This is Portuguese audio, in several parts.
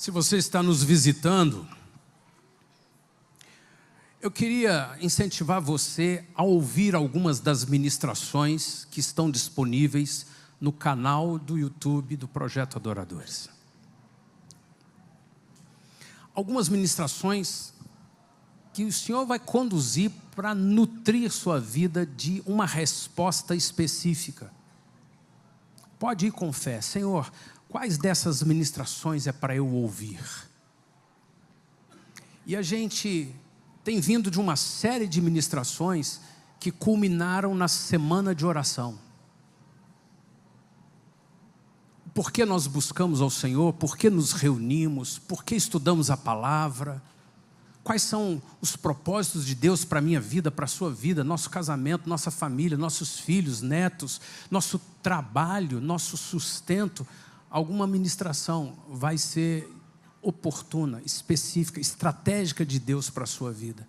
Se você está nos visitando, eu queria incentivar você a ouvir algumas das ministrações que estão disponíveis no canal do YouTube do Projeto Adoradores. Algumas ministrações que o Senhor vai conduzir para nutrir sua vida de uma resposta específica. Pode ir com fé. Senhor, quais dessas ministrações é para eu ouvir? E a gente tem vindo de uma série de ministrações que culminaram na semana de oração. Por que nós buscamos ao Senhor? Por que nos reunimos? Por que estudamos a palavra? Quais são os propósitos de Deus para a minha vida, para a sua vida, nosso casamento, nossa família, nossos filhos, netos, nosso trabalho, nosso sustento? Alguma ministração vai ser oportuna, específica, estratégica de Deus para a sua vida.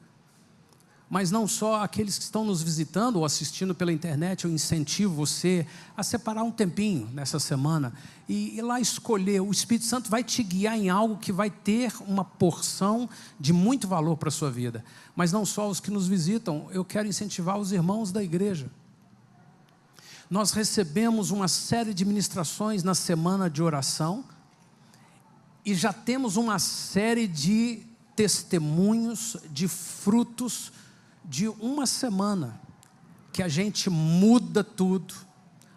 Mas não só aqueles que estão nos visitando ou assistindo pela internet, eu incentivo você a separar um tempinho nessa semana e ir lá escolher. O Espírito Santo vai te guiar em algo que vai ter uma porção de muito valor para a sua vida. Mas não só os que nos visitam, eu quero incentivar os irmãos da igreja. Nós recebemos uma série de ministrações na semana de oração e já temos uma série de testemunhos, de frutos de uma semana, que a gente muda tudo.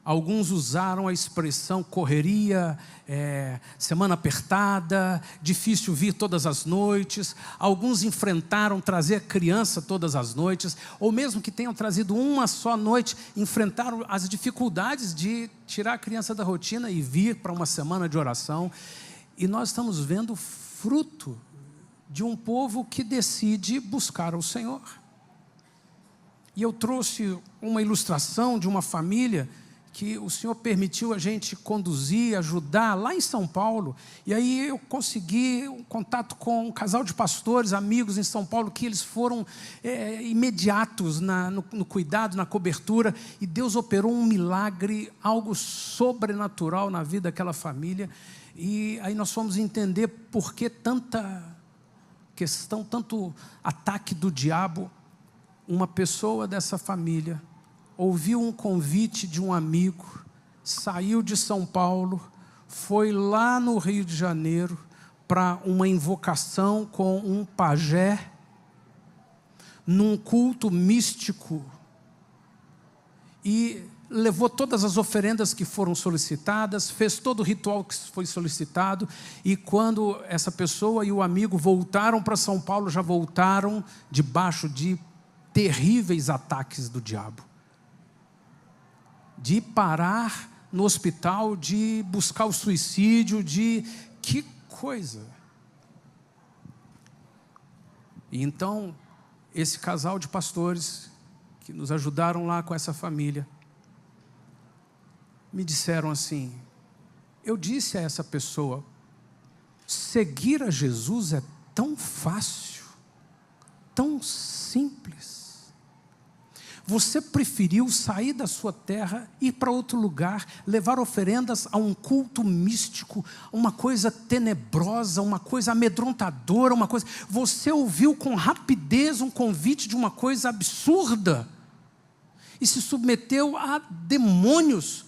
Alguns usaram a expressão correria, semana apertada, difícil vir todas as noites. Alguns enfrentaram trazer a criança todas as noites, ou mesmo que tenham trazido uma só noite, enfrentaram as dificuldades de tirar a criança da rotina e vir para uma semana de oração. E nós estamos vendo fruto de um povo que decide buscar o Senhor. E eu trouxe uma ilustração de uma família que o Senhor permitiu a gente conduzir, ajudar lá em São Paulo. E aí eu consegui um contato com um casal de pastores, amigos em São Paulo, que eles foram imediatos no cuidado, na cobertura. E Deus operou um milagre, algo sobrenatural na vida daquela família. E aí nós fomos entender por que tanta questão, tanto ataque do diabo. Uma pessoa dessa família ouviu um convite de um amigo, saiu de São Paulo, foi lá no Rio de Janeiro para uma invocação com um pajé, num culto místico, e levou todas as oferendas que foram solicitadas, fez todo o ritual que foi solicitado, e quando essa pessoa e o amigo voltaram para São Paulo, já voltaram debaixo de terríveis ataques do diabo. De parar no hospital, de buscar o suicídio, que coisa! E então, esse casal de pastores que nos ajudaram lá com essa família, me disseram assim: eu disse a essa pessoa, seguir a Jesus é tão fácil, tão simples. Você preferiu sair da sua terra, ir para outro lugar, levar oferendas a um culto místico, uma coisa tenebrosa, uma coisa amedrontadora, uma coisa... Você ouviu com rapidez um convite de uma coisa absurda e se submeteu a demônios,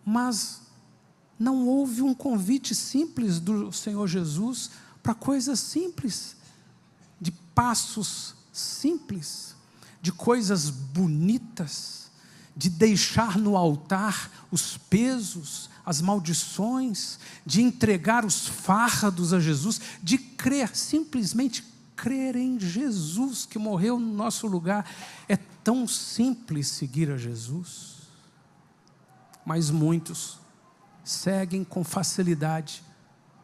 mas não houve um convite simples do Senhor Jesus para coisas simples, de passos simples, de coisas bonitas, de deixar no altar os pesos, as maldições, de entregar os fardos a Jesus, de crer, simplesmente crer em Jesus que morreu no nosso lugar. É tão simples seguir a Jesus, mas muitos seguem com facilidade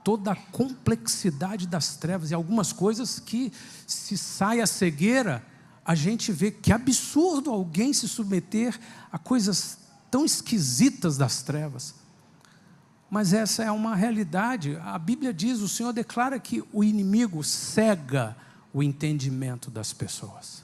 toda a complexidade das trevas e algumas coisas que, se sai a cegueira, a gente vê que absurdo alguém se submeter a coisas tão esquisitas das trevas. Mas essa é uma realidade. A Bíblia diz, o Senhor declara que o inimigo cega o entendimento das pessoas.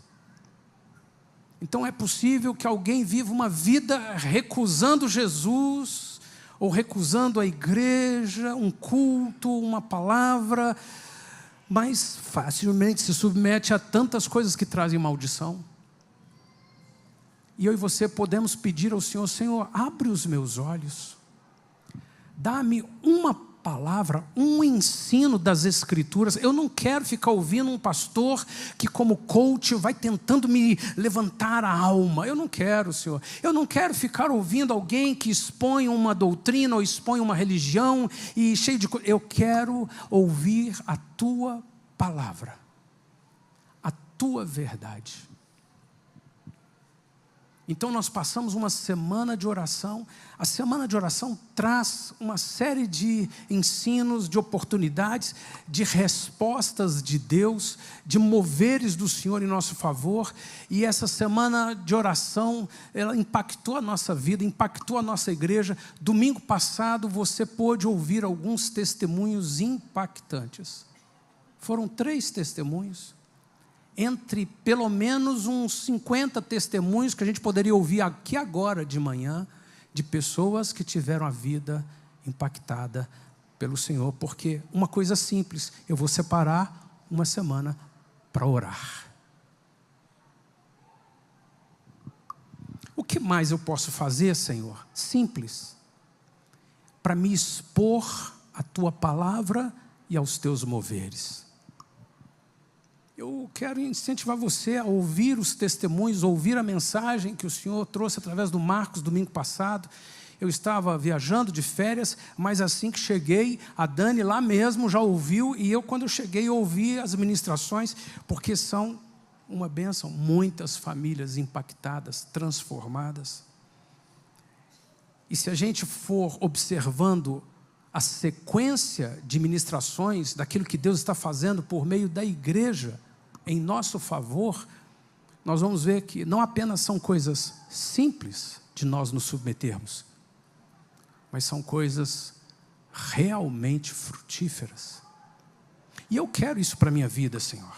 Então é possível que alguém viva uma vida recusando Jesus, ou recusando a igreja, um culto, uma palavra, mas facilmente se submete a tantas coisas que trazem maldição. E eu e você podemos pedir ao Senhor: Senhor, abre os meus olhos, dá-me uma palavra, um ensino das Escrituras. Eu não quero ficar ouvindo um pastor que, como coach, vai tentando me levantar a alma. Eu não quero, Senhor. Eu não quero ficar ouvindo alguém que expõe uma doutrina ou expõe uma religião e cheio de coisa. Eu quero ouvir a Tua palavra, a Tua verdade. Então nós passamos uma semana de oração. A semana de oração traz uma série de ensinos, de oportunidades, de respostas de Deus, de moveres do Senhor em nosso favor. E essa semana de oração, ela impactou a nossa vida, impactou a nossa igreja. Domingo passado você pôde ouvir alguns testemunhos impactantes. Foram 3 testemunhos. Entre pelo menos uns 50 testemunhos que a gente poderia ouvir aqui agora de manhã, de pessoas que tiveram a vida impactada pelo Senhor. Porque uma coisa simples: eu vou separar uma semana para orar. O que mais eu posso fazer, Senhor? Simples. Para me expor à Tua palavra e aos Teus moveres. Eu quero incentivar você a ouvir os testemunhos, ouvir a mensagem que o Senhor trouxe através do Marcos, domingo passado. Eu estava viajando de férias, mas assim que cheguei, a Dani lá mesmo já ouviu, e eu, quando eu cheguei, ouvi as ministrações, porque são uma bênção. Muitas famílias impactadas, transformadas. E se a gente for observando a sequência de ministrações daquilo que Deus está fazendo por meio da igreja, em nosso favor, nós vamos ver que não apenas são coisas simples de nós nos submetermos, mas são coisas realmente frutíferas. E eu quero isso para a minha vida, Senhor.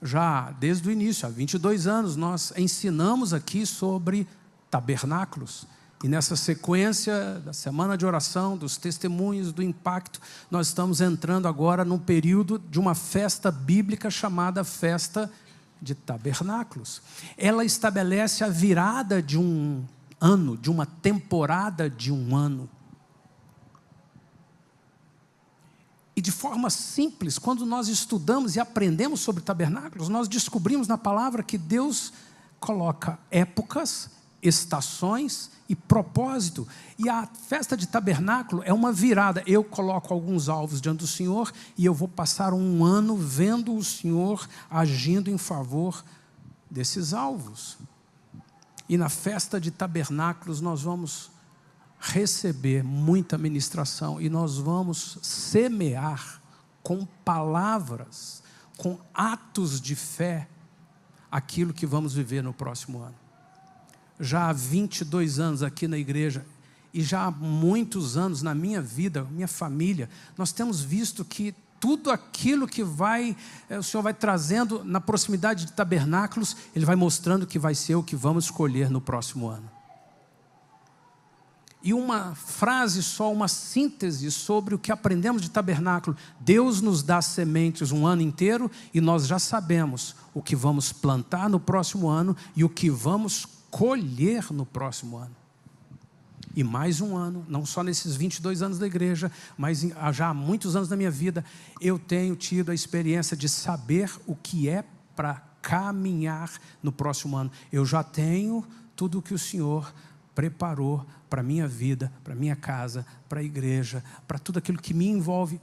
Já desde o início, há 22 anos, nós ensinamos aqui sobre tabernáculos. E nessa sequência da semana de oração, dos testemunhos, do impacto, nós estamos entrando agora num período de uma festa bíblica chamada Festa de Tabernáculos. Ela estabelece a virada de um ano, de uma temporada de um ano. E de forma simples, quando nós estudamos e aprendemos sobre tabernáculos, nós descobrimos na palavra que Deus coloca épocas, estações e propósito. E a festa de tabernáculo é uma virada. Eu coloco alguns alvos diante do Senhor e eu vou passar um ano vendo o Senhor agindo em favor desses alvos. E na festa de tabernáculos nós vamos receber muita ministração e nós vamos semear com palavras, com atos de fé, aquilo que vamos viver no próximo ano. Já há 22 anos aqui na igreja, e já há muitos anos na minha vida, minha família, nós temos visto que tudo aquilo que o Senhor vai trazendo na proximidade de tabernáculos, Ele vai mostrando que vai ser o que vamos escolher no próximo ano. E uma frase só, uma síntese sobre o que aprendemos de tabernáculo: Deus nos dá sementes um ano inteiro e nós já sabemos o que vamos plantar no próximo ano e o que vamos colher no próximo ano. E mais um ano, não só nesses 22 anos da igreja, mas já há muitos anos da minha vida, eu tenho tido a experiência de saber o que é para caminhar no próximo ano. Eu já tenho tudo o que o Senhor preparou para a minha vida, para a minha casa, para a igreja, para tudo aquilo que me envolve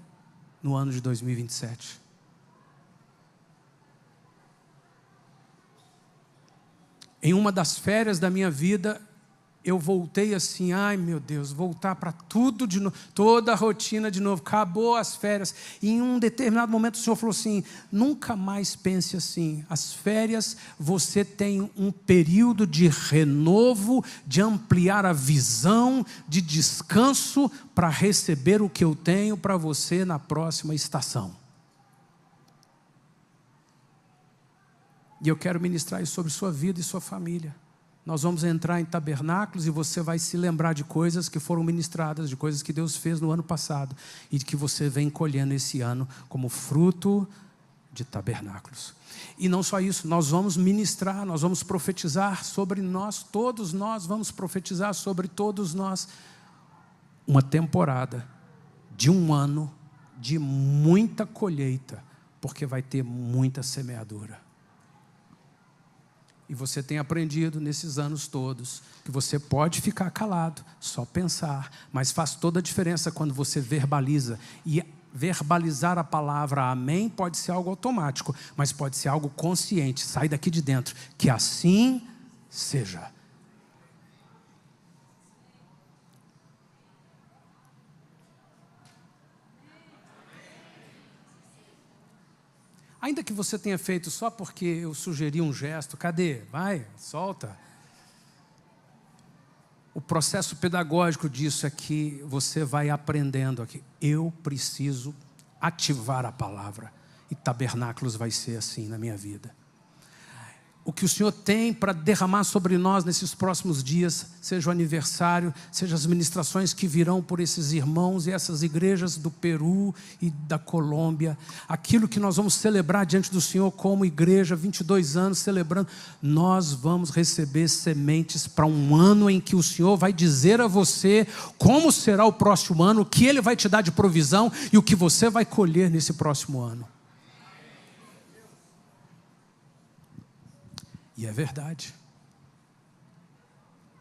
no ano de 2027. Em uma das férias da minha vida, eu voltei assim: ai meu Deus, voltar para tudo de novo, toda a rotina de novo, acabou as férias. E em um determinado momento o Senhor falou assim: nunca mais pense assim, as férias você tem um período de renovo, de ampliar a visão, de descanso, para receber o que eu tenho para você na próxima estação. E eu quero ministrar isso sobre sua vida e sua família. nós vamos entrar em tabernáculos e você vai se lembrar de coisas que foram ministradas, de coisas que Deus fez no ano passado e que você vem colhendo esse ano como fruto de tabernáculos. E não só isso, nós vamos ministrar, nós vamos profetizar sobre nós, todos nós vamos profetizar sobre todos nós, uma temporada de um ano de muita colheita, porque vai ter muita semeadura. E você tem aprendido nesses anos todos que você pode ficar calado, só pensar, mas faz toda a diferença quando você verbaliza. E verbalizar a palavra amém pode ser algo automático, mas pode ser algo consciente, sai daqui de dentro, que assim seja. Ainda que você tenha feito só porque eu sugeri um gesto, cadê? Vai, solta. O processo pedagógico disso é que você vai aprendendo aqui. Eu preciso ativar a palavra. E tabernáculos vai ser assim na minha vida. O que o Senhor tem para derramar sobre nós nesses próximos dias, seja o aniversário, seja as ministrações que virão por esses irmãos e essas igrejas do Peru e da Colômbia, aquilo que nós vamos celebrar diante do Senhor como igreja, 22 anos celebrando, nós vamos receber sementes para um ano em que o Senhor vai dizer a você como será o próximo ano, o que Ele vai te dar de provisão e o que você vai colher nesse próximo ano. E é verdade.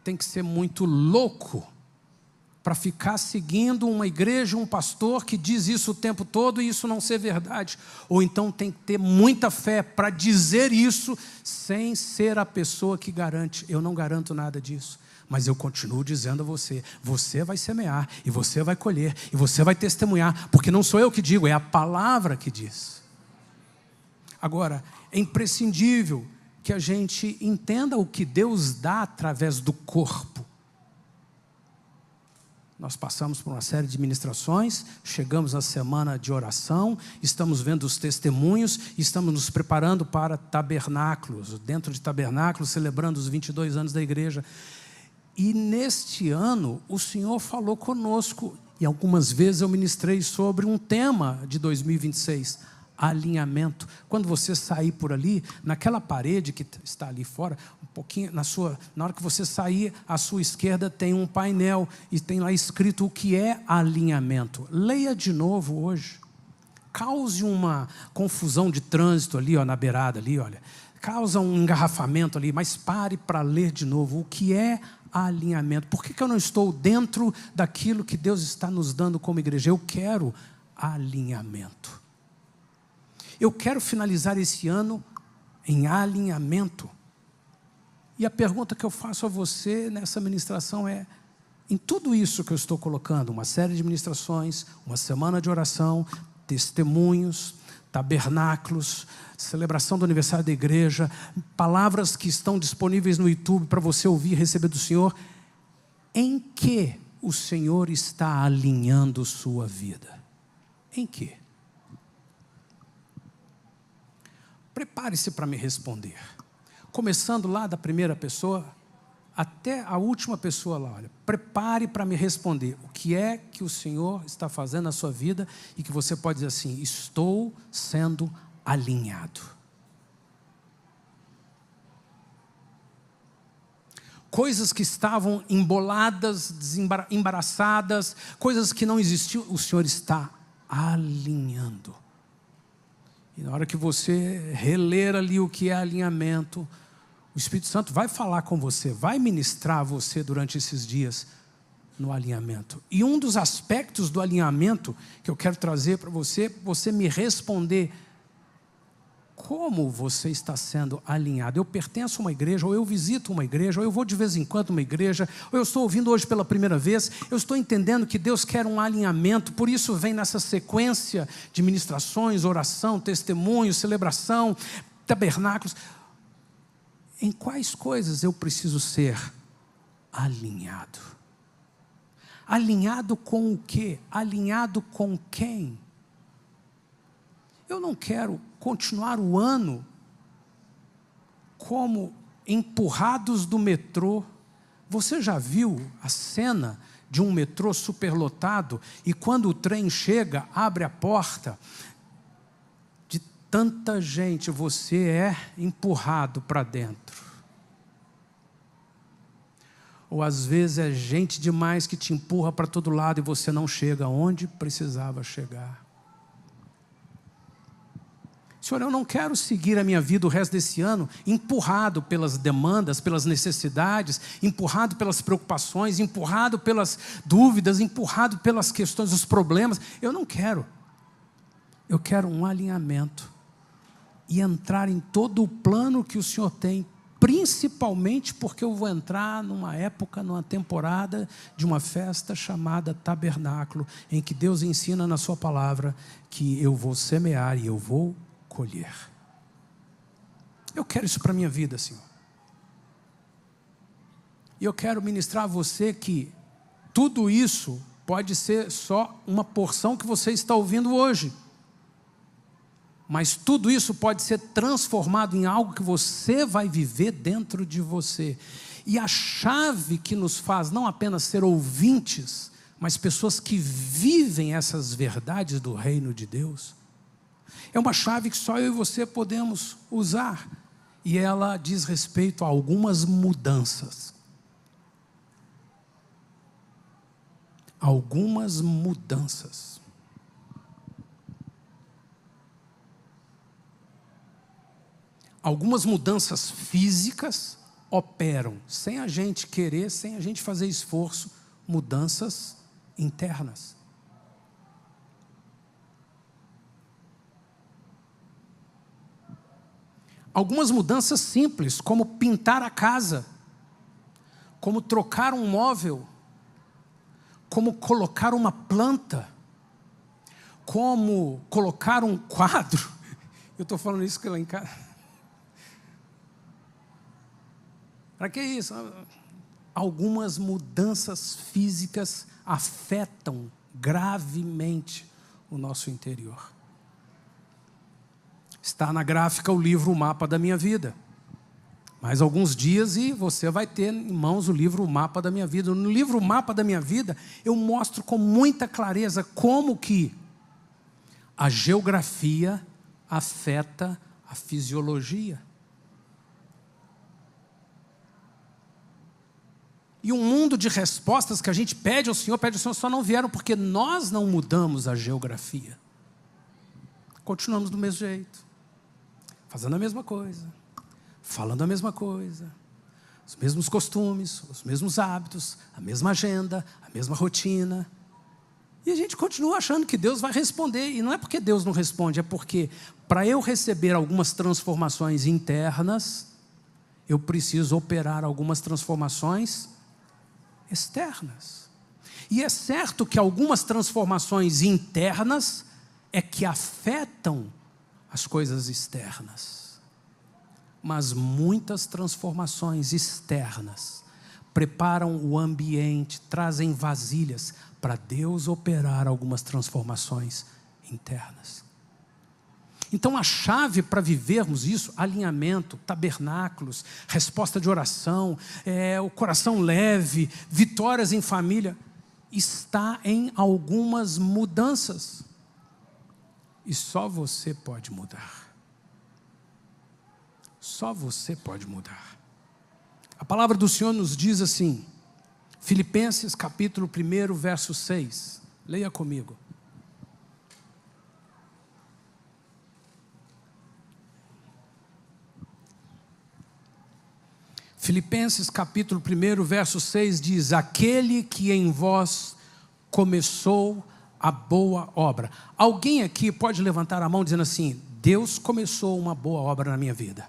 Tem que ser muito louco para ficar seguindo uma igreja, um pastor que diz isso o tempo todo e isso não ser verdade. Ou então tem que ter muita fé para dizer isso sem ser a pessoa que garante. Eu não garanto nada disso. Mas eu continuo dizendo a você, você vai semear, e você vai colher, e você vai testemunhar, porque não sou eu que digo, é a palavra que diz. Agora, é imprescindível que a gente entenda o que Deus dá através do corpo. Nós passamos por uma série de ministrações, chegamos à semana de oração, estamos vendo os testemunhos, estamos nos preparando para tabernáculos, dentro de tabernáculos, celebrando os 22 anos da igreja. E neste ano, o Senhor falou conosco, e algumas vezes eu ministrei sobre um tema de 2026, alinhamento. Quando você sair por ali, naquela parede que está ali fora, um pouquinho, na hora que você sair, à sua esquerda tem um painel e tem lá escrito o que é alinhamento. Leia de novo hoje. Cause uma confusão de trânsito ali, ó, na beirada ali, olha. Causa um engarrafamento ali, mas pare para ler de novo o que é alinhamento. Por que eu não estou dentro daquilo que Deus está nos dando como igreja? Eu quero alinhamento. Eu quero finalizar esse ano em alinhamento. E a pergunta que eu faço a você nessa ministração é, em tudo isso que eu estou colocando, uma série de ministrações, uma semana de oração, testemunhos, tabernáculos, celebração do aniversário da igreja, palavras que estão disponíveis no YouTube para você ouvir e receber do Senhor, em que o Senhor está alinhando sua vida? Em que? Prepare-se para me responder. Começando lá da primeira pessoa até a última pessoa lá. Olha, prepare para me responder. O que é que o Senhor está fazendo na sua vida e que você pode dizer assim, estou sendo alinhado. Coisas que estavam emboladas, embaraçadas, coisas que não existiam, o Senhor está alinhando. E na hora que você reler ali o que é alinhamento, o Espírito Santo vai falar com você, vai ministrar a você durante esses dias no alinhamento. E um dos aspectos do alinhamento que eu quero trazer para você, você me responder como você está sendo alinhado. Eu pertenço a uma igreja, ou eu visito uma igreja, ou eu vou de vez em quando a uma igreja, ou eu estou ouvindo hoje pela primeira vez, eu estou entendendo que Deus quer um alinhamento, por isso vem nessa sequência de ministrações, oração, testemunho, celebração, tabernáculos. Em quais coisas eu preciso ser alinhado? Alinhado com o quê? Alinhado com quem? Eu não quero continuar o ano como empurrados do metrô. Você já viu a cena de um metrô superlotado e quando o trem chega, abre a porta, de tanta gente você é empurrado para dentro? Ou às vezes é gente demais que te empurra para todo lado e você não chega onde precisava chegar. Senhor, eu não quero seguir a minha vida o resto desse ano empurrado pelas demandas, pelas necessidades, empurrado pelas preocupações, empurrado pelas dúvidas, empurrado pelas questões, os problemas. Eu não quero. Eu quero um alinhamento e entrar em todo o plano que o Senhor tem, principalmente porque eu vou entrar numa época, numa temporada de uma festa chamada Tabernáculo, em que Deus ensina na sua palavra que eu vou semear e eu vou colher. Eu quero isso para a minha vida, Senhor. E eu quero ministrar a você que tudo isso pode ser só uma porção que você está ouvindo hoje. Mas tudo isso pode ser transformado em algo que você vai viver dentro de você. E a chave que nos faz não apenas ser ouvintes, mas pessoas que vivem essas verdades do reino de Deus, é uma chave que só eu e você podemos usar. E ela diz respeito a algumas mudanças. Algumas mudanças. Algumas mudanças físicas operam, sem a gente querer, sem a gente fazer esforço, mudanças internas. Algumas mudanças simples, como pintar a casa, como trocar um móvel, como colocar uma planta, como colocar um quadro. Eu estou falando isso que lá em casa. Para que isso? Algumas mudanças físicas afetam gravemente o nosso interior. Está na gráfica o livro O Mapa da Minha Vida. Mais alguns dias e você vai ter em mãos o livro O Mapa da Minha Vida. No livro O Mapa da Minha Vida, eu mostro com muita clareza como que a geografia afeta a fisiologia. E um mundo de respostas que a gente pede ao Senhor, só não vieram porque nós não mudamos a geografia. Continuamos do mesmo jeito, fazendo a mesma coisa, falando a mesma coisa, os mesmos costumes, os mesmos hábitos, a mesma agenda, a mesma rotina. E a gente continua achando que Deus vai responder. E não é porque Deus não responde, é porque para eu receber algumas transformações internas, eu preciso operar algumas transformações externas. E é certo que algumas transformações internas é que afetam as coisas externas. Mas muitas transformações externas preparam o ambiente, trazem vasilhas para Deus operar algumas transformações internas. Então a chave para vivermos isso, alinhamento, tabernáculos, resposta de oração, o coração leve, vitórias em família, está em algumas mudanças. E só você pode mudar. Só você pode mudar. A palavra do Senhor nos diz assim, Filipenses capítulo 1, verso 6. Leia comigo. Filipenses capítulo 1, verso 6 diz: aquele que em vós começou a boa obra. Alguém aqui pode levantar a mão dizendo assim: Deus começou uma boa obra na minha vida.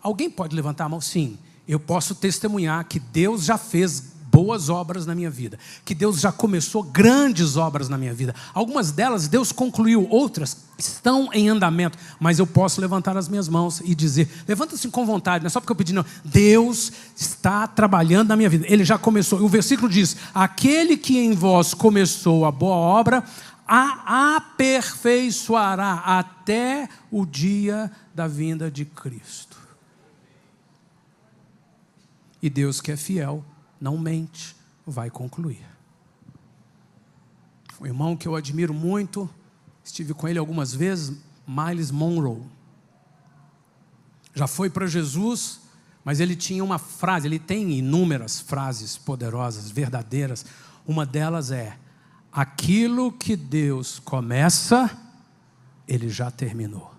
Alguém pode levantar a mão? Sim, eu posso testemunhar que Deus já fez boas obras na minha vida, que Deus já começou grandes obras na minha vida. Algumas delas Deus concluiu, outras estão em andamento, mas eu posso levantar as minhas mãos e dizer, levanta-se com vontade, não é só porque eu pedi não, Deus está trabalhando na minha vida, Ele já começou. E o versículo diz, aquele que em vós começou a boa obra, a aperfeiçoará até o dia da vinda de Cristo. E Deus, que é fiel, não mente, vai concluir. Um irmão que eu admiro muito, estive com ele algumas vezes, Myles Monroe. Já foi para Jesus, mas ele tinha uma frase, ele tem inúmeras frases poderosas, verdadeiras. Uma delas é: aquilo que Deus começa, Ele já terminou.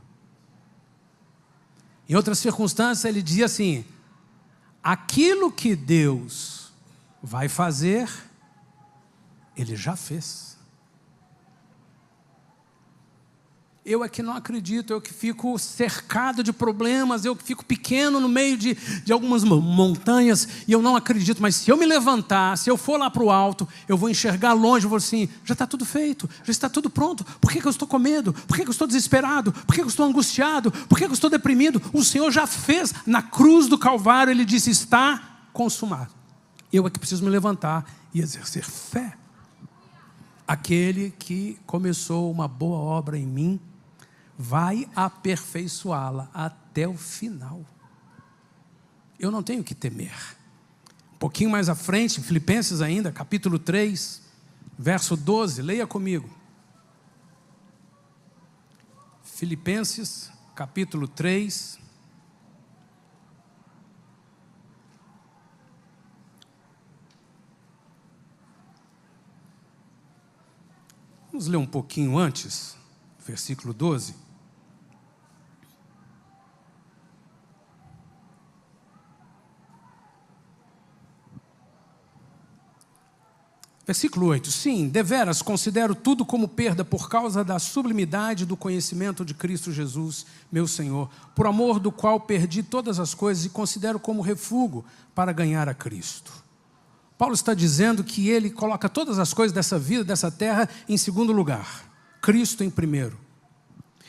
Em outras circunstâncias, ele dizia assim: aquilo que Deus vai fazer, Ele já fez. Eu é que não acredito, eu que fico cercado de problemas, eu que fico pequeno no meio de algumas montanhas, e eu não acredito, mas se eu me levantar, se eu for lá para o alto, eu vou enxergar longe, eu vou assim: já está tudo feito, já está tudo pronto. Por que eu estou com medo? Por que eu estou desesperado? Por que eu estou angustiado? Por que eu estou deprimido? O Senhor já fez. Na cruz do Calvário Ele disse: está consumado. Eu é que preciso me levantar e exercer fé. Aquele que começou uma boa obra em mim vai aperfeiçoá-la até o final. Eu não tenho que temer. Um pouquinho mais à frente, em Filipenses ainda, capítulo 3, verso 12, leia comigo. Filipenses, capítulo 3. Vamos ler um pouquinho antes, versículo 12. Versículo 8. Sim, deveras considero tudo como perda por causa da sublimidade do conhecimento de Cristo Jesus, meu Senhor, por amor do qual perdi todas as coisas e considero como refúgio para ganhar a Cristo. Paulo está dizendo que ele coloca todas as coisas dessa vida, dessa terra, em segundo lugar. Cristo em primeiro.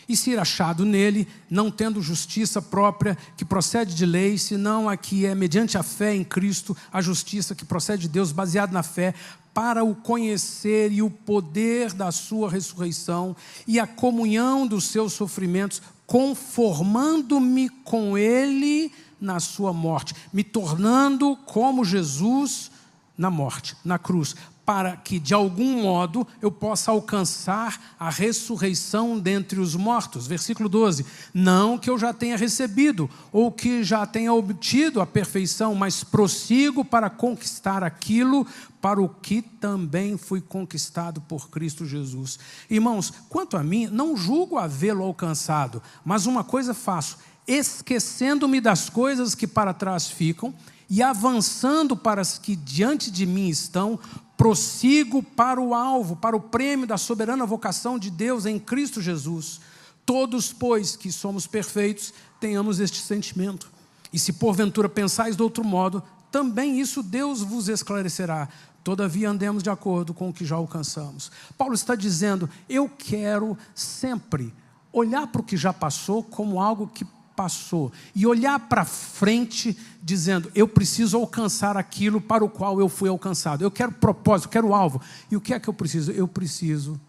E ser achado nele, não tendo justiça própria que procede de lei, senão a que é mediante a fé em Cristo, a justiça que procede de Deus, baseada na fé, para o conhecer e o poder da sua ressurreição e a comunhão dos seus sofrimentos, conformando-me com ele na sua morte, me tornando como Jesus na morte, na cruz, para que de algum modo eu possa alcançar a ressurreição dentre os mortos. Versículo 12, não que eu já tenha recebido, ou que já tenha obtido a perfeição, mas prossigo para conquistar aquilo para o que também fui conquistado por Cristo Jesus. Irmãos, quanto a mim, não julgo havê-lo alcançado, mas uma coisa faço, esquecendo-me das coisas que para trás ficam, e avançando para as que diante de mim estão, prossigo para o alvo, para o prêmio da soberana vocação de Deus em Cristo Jesus. Todos, pois, que somos perfeitos, tenhamos este sentimento. E se porventura pensais de outro modo, também isso Deus vos esclarecerá. Todavia andemos de acordo com o que já alcançamos. Paulo está dizendo: eu quero sempre olhar para o que já passou como algo que passou e olhar para frente dizendo: eu preciso alcançar aquilo para o qual eu fui alcançado. Eu quero propósito, eu quero alvo. E o que é que eu preciso? Eu preciso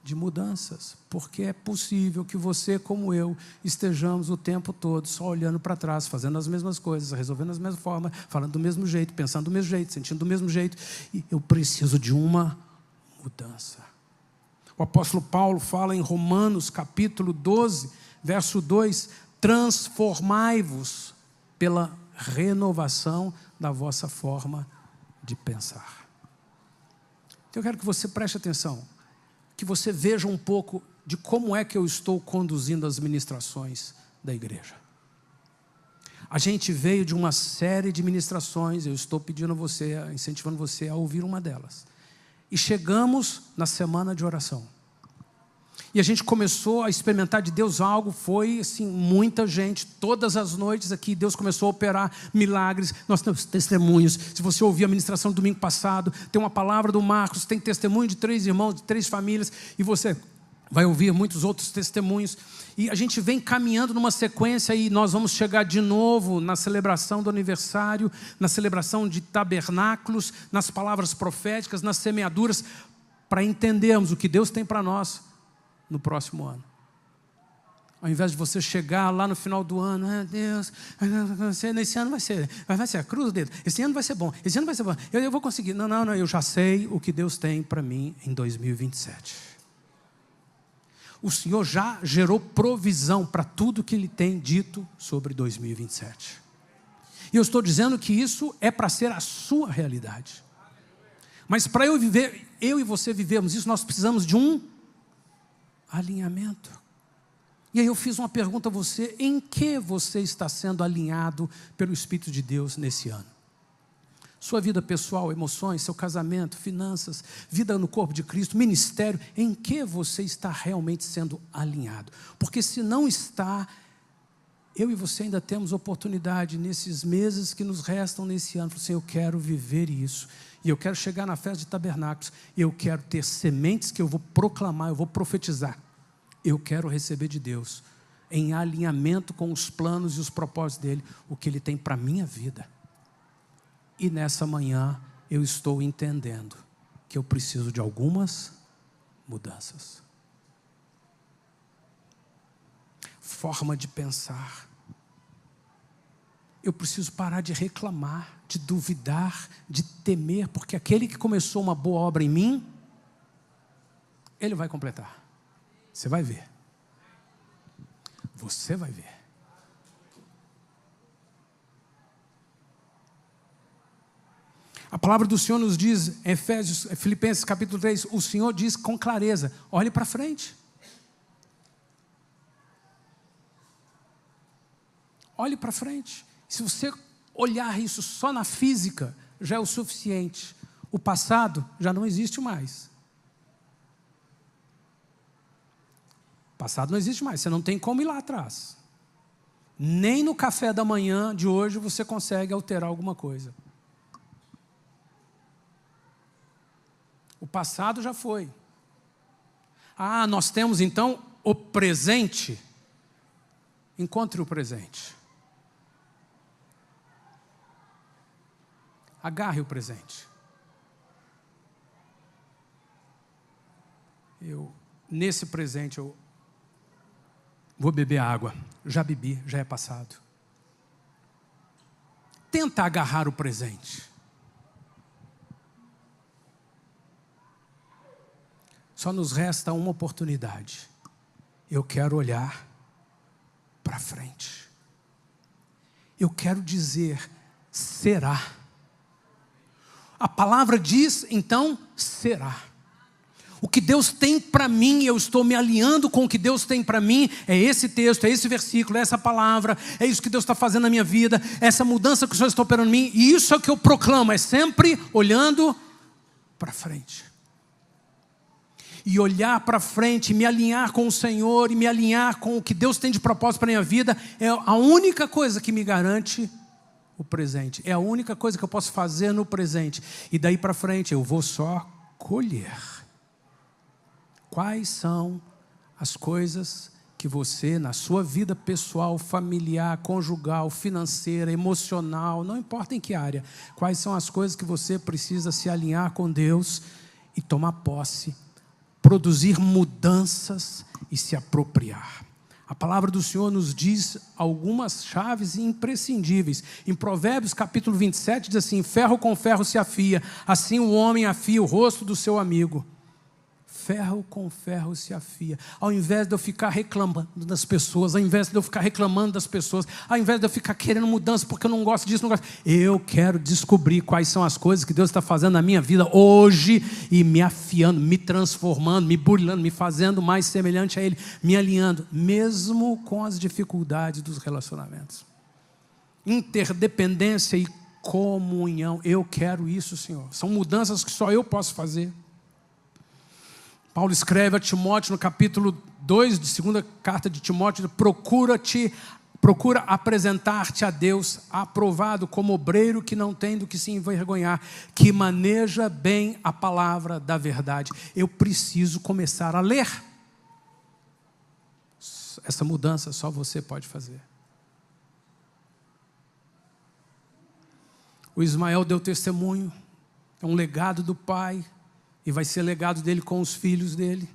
de mudanças, porque é possível que você, como eu, estejamos o tempo todo só olhando para trás, fazendo as mesmas coisas, resolvendo as mesmas formas, falando do mesmo jeito, pensando do mesmo jeito, sentindo do mesmo jeito. E eu preciso de uma mudança. O apóstolo Paulo fala em Romanos capítulo 12, verso 2: transformai-vos pela renovação da vossa forma de pensar. Então eu quero que você preste atenção, que você veja um pouco de como é que eu estou conduzindo as ministrações da igreja. A gente veio de uma série de ministrações, eu estou pedindo a você, incentivando você a ouvir uma delas. E chegamos na semana de oração. E a gente começou a experimentar de Deus algo, foi assim, muita gente, todas as noites aqui, Deus começou a operar milagres, nós temos testemunhos. Se você ouvir a ministração do domingo passado, tem uma palavra do Marcos, tem testemunho de 3 irmãos, de 3 famílias, e você vai ouvir muitos outros testemunhos. E a gente vem caminhando numa sequência e nós vamos chegar de novo na celebração do aniversário, na celebração de tabernáculos, nas palavras proféticas, nas semeaduras, para entendermos o que Deus tem para nós no próximo ano. Ao invés de você chegar lá no final do ano, Deus, esse ano vai ser a cruz do dedo, esse ano vai ser bom, esse ano vai ser bom, eu vou conseguir. Não, eu já sei o que Deus tem para mim em 2027. O Senhor já gerou provisão para tudo que Ele tem dito sobre 2027. E eu estou dizendo que isso é para ser a sua realidade. Mas para eu e você vivermos isso, nós precisamos de um alinhamento. E aí eu fiz uma pergunta a você: em que você está sendo alinhado pelo Espírito de Deus nesse ano? Sua vida pessoal, emoções, seu casamento, finanças, vida no corpo de Cristo, ministério, em que você está realmente sendo alinhado? Porque se não está, eu e você ainda temos oportunidade nesses meses que nos restam nesse ano. Assim, eu quero viver isso, e eu quero chegar na festa de tabernáculos, e eu quero ter sementes que eu vou proclamar, eu vou profetizar. Eu quero receber de Deus, em alinhamento com os planos e os propósitos dEle, o que Ele tem para a minha vida. E nessa manhã eu estou entendendo que eu preciso de algumas mudanças. Forma de pensar. Eu preciso parar de reclamar, de duvidar, de temer, porque aquele que começou uma boa obra em mim, Ele vai completar. Você vai ver. Você vai ver. A palavra do Senhor nos diz, em Filipenses capítulo 3, o Senhor diz com clareza: olhe para frente. Olhe para frente. Se você olhar isso só na física, já é o suficiente. O passado já não existe mais. O passado não existe mais, você não tem como ir lá atrás. Nem no café da manhã de hoje você consegue alterar alguma coisa. O passado já foi. Nós temos então o presente. Encontre o presente. Agarre o presente. Nesse presente eu vou beber água. Já bebi, já é passado. Tenta agarrar o presente. Só nos resta uma oportunidade. Eu quero olhar para frente. Eu quero dizer: será. A palavra diz, então, será. O que Deus tem para mim, eu estou me alinhando com o que Deus tem para mim, é esse texto, é esse versículo, é essa palavra, é isso que Deus está fazendo na minha vida, é essa mudança que o Senhor está operando em mim, e isso é o que eu proclamo, é sempre olhando para frente. E olhar para frente, me alinhar com o Senhor, e me alinhar com o que Deus tem de propósito para a minha vida, é a única coisa que me garante o presente, é a única coisa que eu posso fazer no presente, e daí para frente eu vou só colher. Quais são as coisas que você, na sua vida pessoal, familiar, conjugal, financeira, emocional, não importa em que área, quais são as coisas que você precisa se alinhar com Deus e tomar posse, produzir mudanças e se apropriar? A palavra do Senhor nos diz algumas chaves imprescindíveis. Em Provérbios capítulo 27 diz assim: ferro com ferro se afia, assim o homem afia o rosto do seu amigo. Ferro com ferro se afia. Ao invés de eu ficar reclamando das pessoas, ao invés de eu ficar reclamando das pessoas, ao invés de eu ficar querendo mudança porque eu não gosto disso, não gosto, eu quero descobrir quais são as coisas que Deus está fazendo na minha vida hoje e me afiando, me transformando, me burilando, me fazendo mais semelhante a Ele, me alinhando, mesmo com as dificuldades dos relacionamentos. Interdependência e comunhão. Eu quero isso, Senhor. São mudanças que só eu posso fazer. Paulo escreve a Timóteo no capítulo 2 de segunda carta de Timóteo: procura apresentar-te a Deus aprovado como obreiro que não tem do que se envergonhar, que maneja bem a palavra da verdade. Eu preciso começar a ler. Essa mudança só você pode fazer. O Ismael deu testemunho, é um legado do pai, e vai ser legado dele com os filhos dele.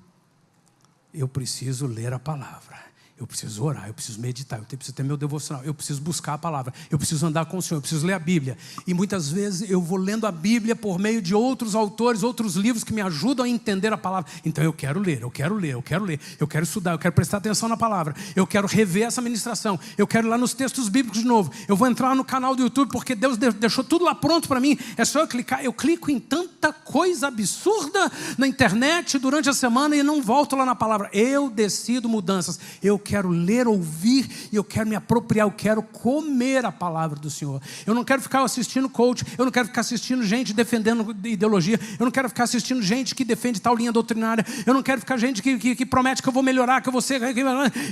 Eu preciso ler a palavra. Eu preciso orar, eu preciso meditar, eu preciso ter meu devocional, eu preciso buscar a palavra, eu preciso andar com o Senhor, eu preciso ler a Bíblia. E muitas vezes eu vou lendo a Bíblia por meio de outros autores, outros livros que me ajudam a entender a palavra. Então eu quero ler, eu quero estudar, eu quero prestar atenção na palavra, eu quero rever essa ministração, eu quero ir lá nos textos bíblicos de novo, eu vou entrar no canal do YouTube porque Deus deixou tudo lá pronto para mim, é só eu clicar. Eu clico em tanta coisa absurda na internet durante a semana e não volto lá na palavra. Eu decido mudanças, eu quero ler, ouvir, e eu quero me apropriar, eu quero comer a palavra do Senhor. Eu não quero ficar assistindo coach, eu não quero ficar assistindo gente defendendo ideologia, eu não quero ficar assistindo gente que defende tal linha doutrinária, eu não quero ficar gente que promete que eu vou melhorar, que eu vou ser...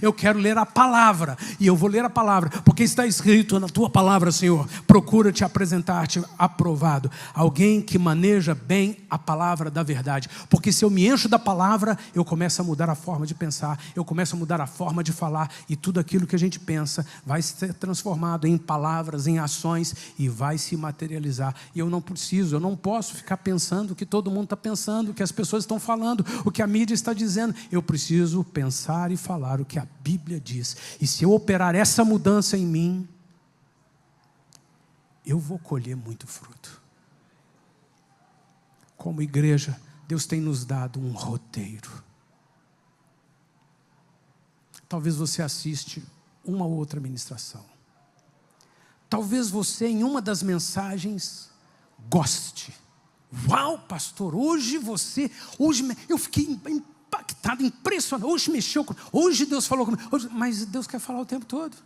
Eu quero ler a palavra, e eu vou ler a palavra, porque está escrito na tua palavra, Senhor, procura te apresentar-te aprovado, alguém que maneja bem a palavra da verdade, porque se eu me encho da palavra, eu começo a mudar a forma de pensar, eu começo a mudar a forma de falar, e tudo aquilo que a gente pensa vai ser transformado em palavras, em ações, e vai se materializar. E eu não posso ficar pensando o que todo mundo está pensando, o que as pessoas estão falando, o que a mídia está dizendo. Eu preciso pensar e falar o que a Bíblia diz. E se eu operar essa mudança em mim, eu vou colher muito fruto. Como igreja, Deus tem nos dado um roteiro. Talvez você assiste uma ou outra ministração. Talvez você, em uma das mensagens, goste. Uau, pastor, eu fiquei impactado, impressionado. Hoje Deus falou comigo. Mas Deus quer falar o tempo todo.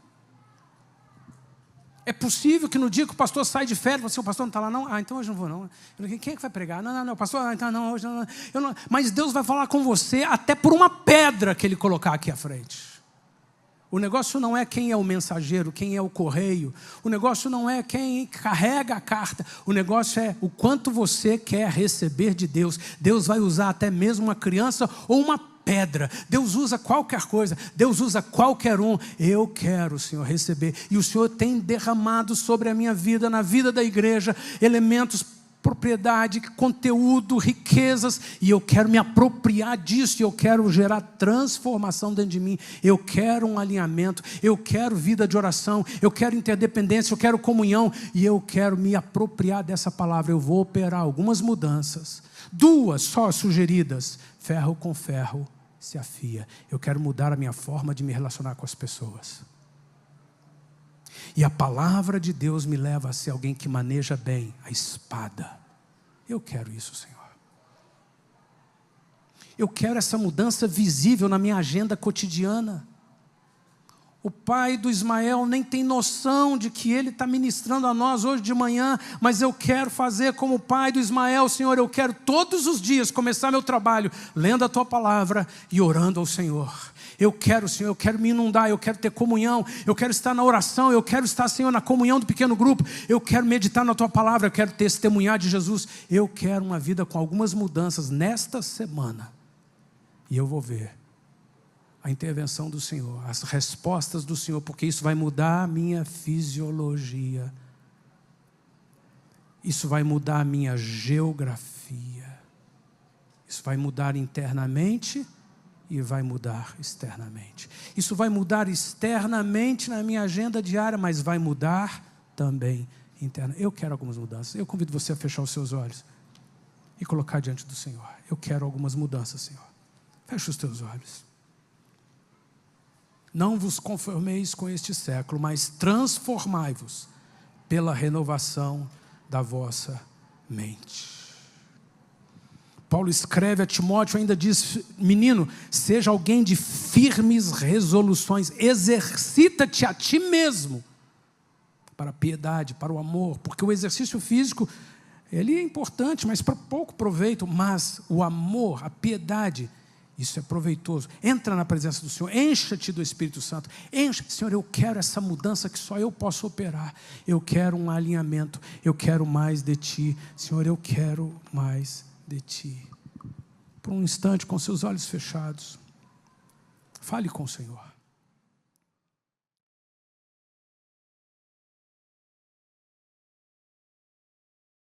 É possível que no dia que o pastor sai de férias, você, o pastor não está lá não? Ah, então hoje não vou não. Quem é que vai pregar? Não, pastor, então não, hoje não. Mas Deus vai falar com você até por uma pedra que Ele colocar aqui à frente. O negócio não é quem é o mensageiro, quem é o correio. O negócio não é quem carrega a carta. O negócio é o quanto você quer receber de Deus. Deus vai usar até mesmo uma criança ou uma pedra. Deus usa qualquer coisa. Deus usa qualquer um. Eu quero, Senhor, receber. E o Senhor tem derramado sobre a minha vida, na vida da igreja, elementos, propriedade, conteúdo, riquezas, e eu quero me apropriar disso, e eu quero gerar transformação dentro de mim. Eu quero um alinhamento, eu quero vida de oração, eu quero interdependência, eu quero comunhão, e eu quero me apropriar dessa palavra. Eu vou operar algumas mudanças, 2 só sugeridas. Ferro com ferro se afia. Eu quero mudar a minha forma de me relacionar com as pessoas. E a palavra de Deus me leva a ser alguém que maneja bem a espada. Eu quero isso, Senhor. Eu quero essa mudança visível na minha agenda cotidiana. O pai do Ismael nem tem noção de que ele está ministrando a nós hoje de manhã, mas eu quero fazer como o pai do Ismael, Senhor. Eu quero todos os dias começar meu trabalho lendo a Tua palavra e orando ao Senhor. Eu quero, Senhor, eu quero me inundar, eu quero ter comunhão, eu quero estar na oração, eu quero estar, Senhor, na comunhão do pequeno grupo, eu quero meditar na Tua palavra, eu quero testemunhar de Jesus. Eu quero uma vida com algumas mudanças nesta semana. E eu vou ver a intervenção do Senhor, as respostas do Senhor, porque isso vai mudar a minha fisiologia. Isso vai mudar a minha geografia. Isso vai mudar internamente e vai mudar externamente. Isso vai mudar externamente na minha agenda diária, mas vai mudar também internamente. Eu quero algumas mudanças. Eu convido você a fechar os seus olhos e colocar diante do Senhor. Eu quero algumas mudanças, Senhor. Feche os teus olhos. Não vos conformeis com este século, mas transformai-vos pela renovação da vossa mente. Paulo escreve a Timóteo, ainda diz: menino, seja alguém de firmes resoluções, exercita-te a ti mesmo para a piedade, para o amor, porque o exercício físico, ele é importante, mas para pouco proveito, mas o amor, a piedade, isso é proveitoso. Entra na presença do Senhor, encha-te do Espírito Santo, Senhor, eu quero essa mudança que só eu posso operar, eu quero um alinhamento, eu quero mais de Ti, Senhor, eu quero mais de Ti. Por um instante, com seus olhos fechados, fale com o Senhor.